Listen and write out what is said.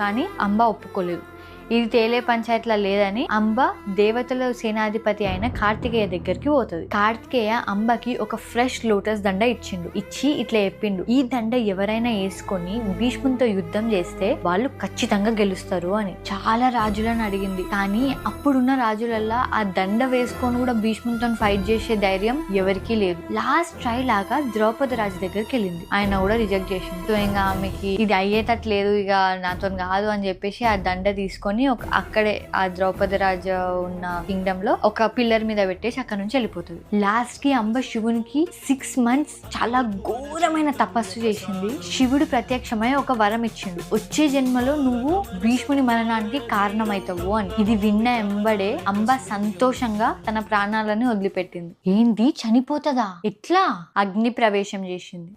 కానీ అంబ ఒప్పుకోలేదు. ఇది తేలే పంచాయతీలా లేదని అంబ దేవతల సేనాధిపతి అయిన కార్తికేయ దగ్గరికి పోతుంది. కార్తికేయ అంబకి ఒక ఫ్రెష్ లోటస్ దండ ఇచ్చి ఇట్లా చెప్పిండు, ఈ దండ ఎవరైనా వేసుకొని భీష్మునితో యుద్ధం చేస్తే వాళ్ళు ఖచ్చితంగా గెలుస్తారు అని. చాలా రాజులను అడిగింది, కానీ అప్పుడున్న రాజులల్లా ఆ దండ వేసుకొని కూడా భీష్మునితో ఫైట్ చేసే ధైర్యం ఎవరికీ లేదు. లాస్ట్ ట్రై లాగా ద్రౌపది రాజు దగ్గరికి వెళ్ళింది, ఆయన కూడా రిజెక్ట్ చేసింది. సో ఇంకా ఆమెకి ఇది అయ్యేటట్లేదు, ఇక నాతో కాదు అని చెప్పేసి ఆ దండ తీసుకొని అక్కడే ఆ ద్రౌపది రాజు ఉన్న కింగ్డమ్ లో ఒక పిల్లర్ మీద పెట్టేసి అక్కడ నుంచి వెళ్ళిపోతుంది. లాస్ట్ కి అంబ శివునికి 6 months చాలా ఘోరమైన తపస్సు చేసింది. శివుడు ప్రత్యక్షమై ఒక వరం ఇచ్చిండు, వచ్చే జన్మలో నువ్వు భీష్ముని మరణానికి కారణమైతావు అని. ఇది విన్న ఎంబడే అంబ సంతోషంగా తన ప్రాణాలను వదిలిపెట్టింది. ఏంది, చనిపోతుందా? ఎట్లా? అగ్ని ప్రవేశం చేసింది.